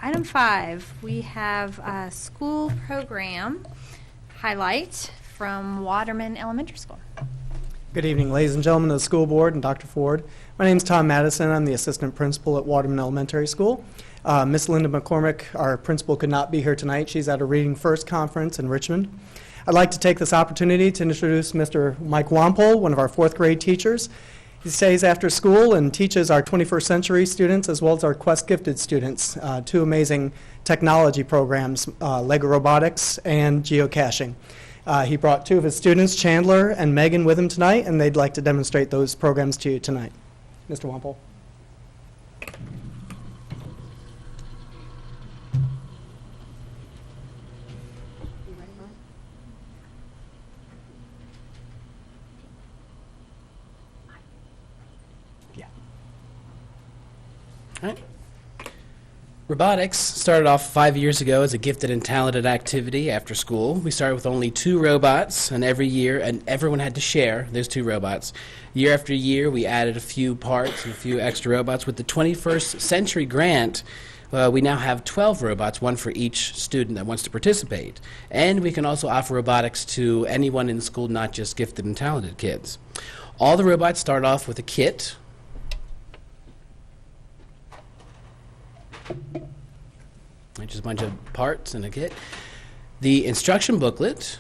Item 5, we have a school program highlight from Waterman Elementary School. Good evening, ladies and gentlemen of the school board and Dr. Ford. My name is Tom Madison. I'm the assistant principal at Waterman Elementary School. Miss Linda McCormick, our principal, could not be here tonight. She's at a Reading First conference in Richmond. I'd like to take this opportunity to introduce Mr. Mike Wampole, one of our 4th grade teachers. He stays after school and teaches our 21st century students as well as our Quest Gifted students, 2 amazing technology programs, Lego Robotics and Geocaching. He brought 2 of his students, Chandler and Megan, with him tonight, and they'd like to demonstrate those programs to you tonight. Mr. Wampole. Right. Robotics started off 5 years ago as a gifted and talented activity after school. We started with only 2 robots, and every year, and everyone had to share those 2 robots. Year after year, we added a few parts and a few extra robots. With the 21st Century Grant, we now have 12 robots, 1 for each student that wants to participate. And we can also offer robotics to anyone in the school, not just gifted and talented kids. All the robots start off with a kit. Just a bunch of parts and a kit. The instruction booklet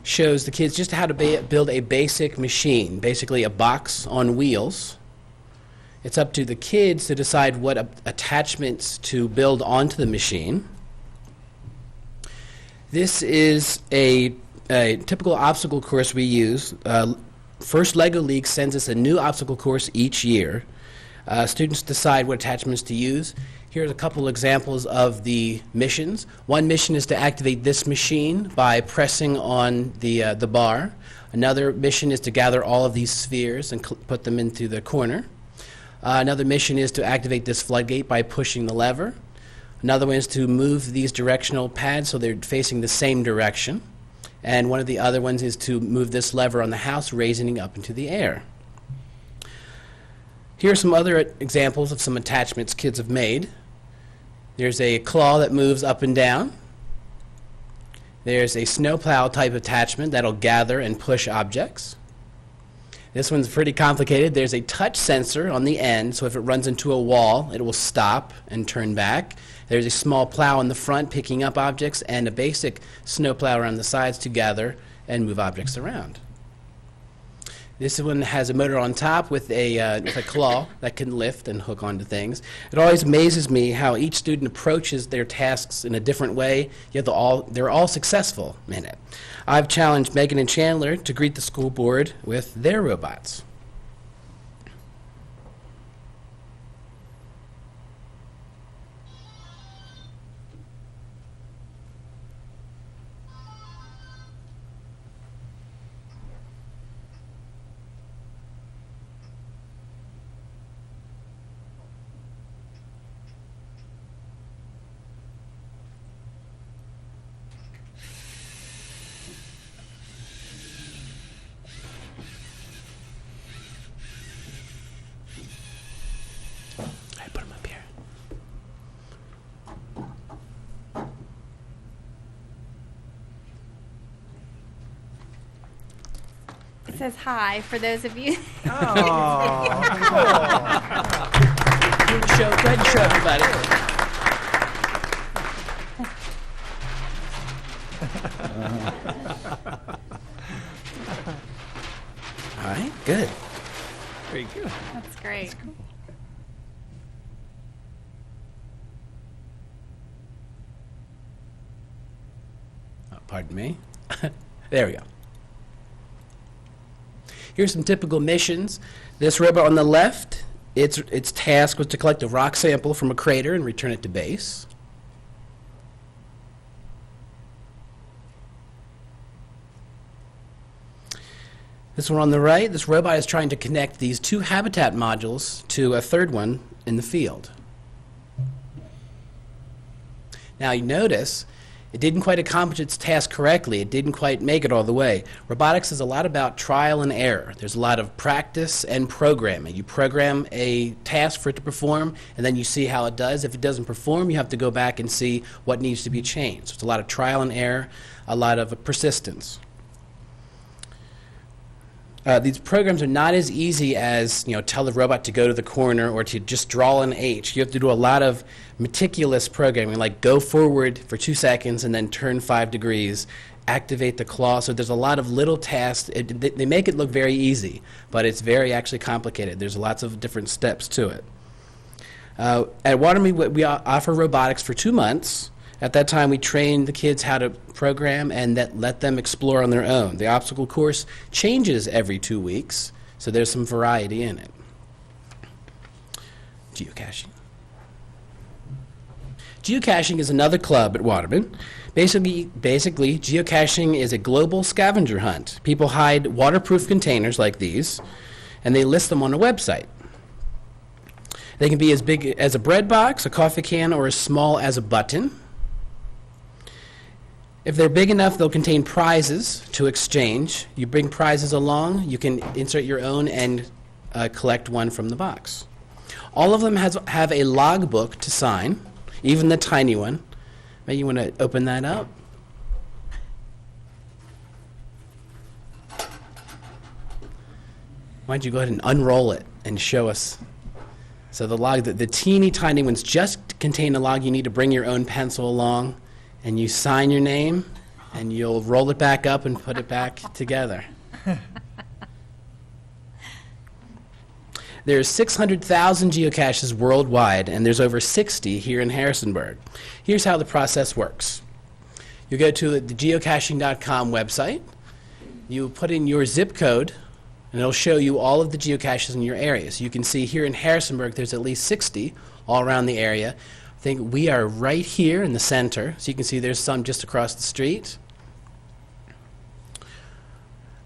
shows the kids just how to build a basic machine, basically a box on wheels. It's up to the kids to decide what attachments to build onto the machine. This is a typical obstacle course we use. First LEGO League sends us a new obstacle course each year. Students decide what attachments to use. Here's a couple examples of the missions. One mission is to activate this machine by pressing on the bar. Another mission is to gather all of these spheres and put them into the corner. Another mission is to activate this floodgate by pushing the lever. Another one is to move these directional pads so they're facing the same direction. And one of the other ones is to move this lever on the house, raising it up into the air. Here are some other examples of some attachments kids have made. There's a claw that moves up and down. There's a snowplow type attachment that'll gather and push objects. This one's pretty complicated. There's a touch sensor on the end, so if it runs into a wall, it will stop and turn back. There's a small plow in the front picking up objects, and a basic snowplow around the sides to gather and move objects around. This one has a motor on top with a claw that can lift and hook onto things. It always amazes me how each student approaches their tasks in a different way, yet they're all successful in it. I've challenged Megan and Chandler to greet the school board with their robots. It says hi for those of you. Go ahead and show everybody. All right, good. Very good. That's great. Oh, pardon me. There we go. Here's some typical missions. This robot on the left, its task was to collect a rock sample from a crater and return it to base. This one on the right, this robot is trying to connect these 2 habitat modules to a 3rd one in the field. Now you notice It didn't quite accomplish its task correctly. It didn't quite make it all the way. Robotics is a lot about trial and error. There's a lot of practice and programming. You program a task for it to perform, and then you see how it does. If it doesn't perform, you have to go back and see what needs to be changed. So it's a lot of trial and error, a lot of persistence. These programs are not as easy as, tell the robot to go to the corner or to just draw an H. You have to do a lot of meticulous programming, like go forward for 2 seconds and then turn 5 degrees, activate the claw. So there's a lot of little tasks. They make it look very easy, but it's very actually complicated. There's lots of different steps to it. At Waterman, we offer robotics for 2 months. At that time, we trained the kids how to program and let them explore on their own. The obstacle course changes every 2 weeks, so there's some variety in it. Geocaching. Geocaching is another club at Waterman. Basically, geocaching is a global scavenger hunt. People hide waterproof containers like these, and they list them on a website. They can be as big as a bread box, a coffee can, or as small as a button. If they're big enough, they'll contain prizes to exchange. You bring prizes along, you can insert your own and collect one from the box. All of them have a logbook to sign, even the tiny one. Maybe you want to open that up. Why don't you go ahead and unroll it and show us? So the teeny tiny ones just contain a log. You need to bring your own pencil along, and you sign your name, and you'll roll it back up and put it back together. There's 600,000 geocaches worldwide, and there's over 60 here in Harrisonburg. Here's how the process works. You go to the geocaching.com website. You put in your zip code, and it'll show you all of the geocaches in your area. So you can see here in Harrisonburg, there's at least 60 all around the area. I think we are right here in the center, so you can see there's some just across the street.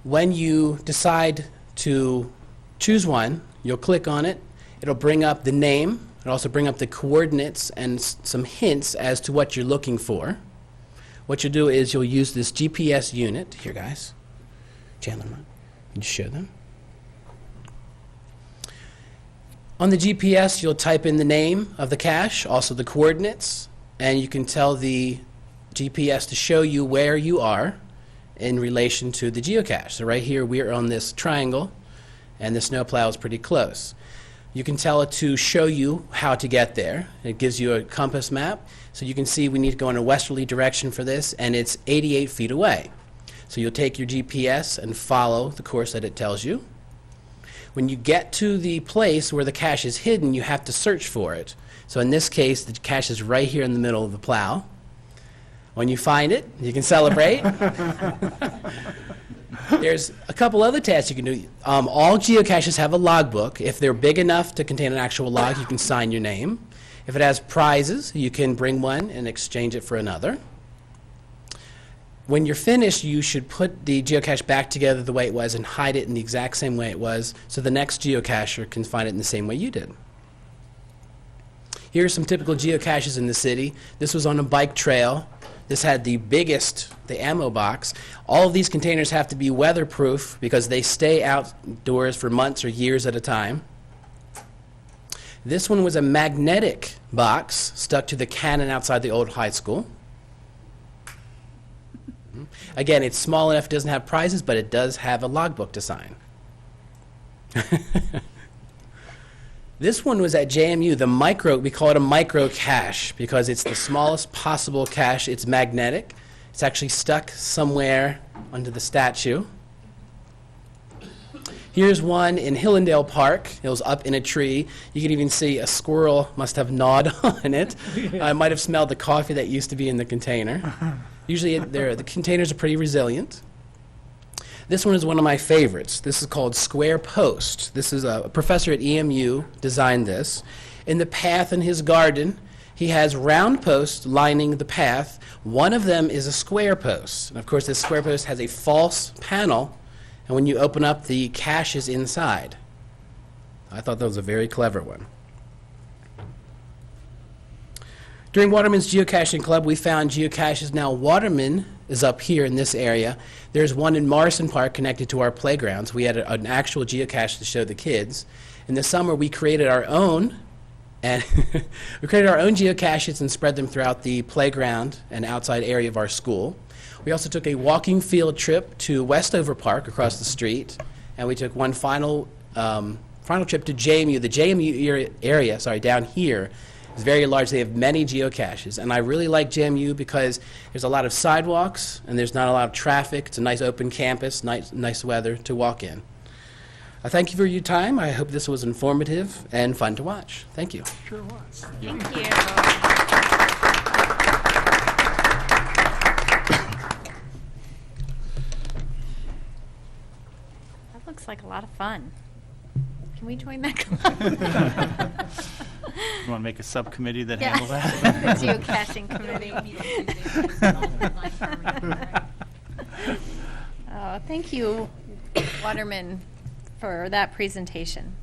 When you decide to choose one, you'll click on it. It'll bring up the name. It'll also bring up the coordinates and some hints as to what you're looking for. What you'll do is you'll use this GPS unit. Here, guys. Chandler, can you show them? On the GPS, you'll type in the name of the cache, also the coordinates, and you can tell the GPS to show you where you are in relation to the geocache. So right here, we are on this triangle, and the snowplow is pretty close. You can tell it to show you how to get there. It gives you a compass map, so you can see we need to go in a westerly direction for this, and it's 88 feet away. So you'll take your GPS and follow the course that it tells you. When you get to the place where the cache is hidden, you have to search for it. So in this case, the cache is right here in the middle of the plow. When you find it, you can celebrate. There's a couple other tasks you can do. All geocaches have a logbook. If they're big enough to contain an actual log, you can sign your name. If it has prizes, you can bring one and exchange it for another. When you're finished, you should put the geocache back together the way it was and hide it in the exact same way it was so the next geocacher can find it in the same way you did. Here are some typical geocaches in the city. This was on a bike trail. This had the ammo box. All of these containers have to be weatherproof because they stay outdoors for months or years at a time. This one was a magnetic box stuck to the cannon outside the old high school. Again, it's small enough, it doesn't have prizes, but it does have a logbook to sign. This one was at JMU, we call it a micro cache because it's the smallest possible cache. It's magnetic. It's actually stuck somewhere under the statue. Here's one in Hillendale Park. It was up in a tree. You can even see a squirrel must have gnawed on it. I might have smelled the coffee that used to be in the container. Usually the containers are pretty resilient. This one is one of my favorites. This is called Square Post. This is a professor at EMU designed this. In the path in his garden, he has round posts lining the path. One of them is a square post. And of course, this square post has a false panel, and when you open up, the cache is inside. I thought that was a very clever one. During Waterman's Geocaching Club, we found geocaches. Now, Waterman is up here in this area. There's one in Morrison Park connected to our playgrounds. We had an actual geocache to show the kids. In the summer, we created our own, and we created our own geocaches and spread them throughout the playground and outside area of our school. We also took a walking field trip to Westover Park across the street, and we took one final trip to JMU. The JMU area, down here, is very large. They have many geocaches, and I really like JMU because there's a lot of sidewalks and there's not a lot of traffic. It's a nice open campus, nice weather to walk in. Thank you for your time. I hope this was informative and fun to watch. Thank you. Sure was. Thank you. That looks like a lot of fun. Can we join that club? You want to make a subcommittee that Yeah. handles that? The geocaching committee. Oh, thank you, Waterman, for that presentation.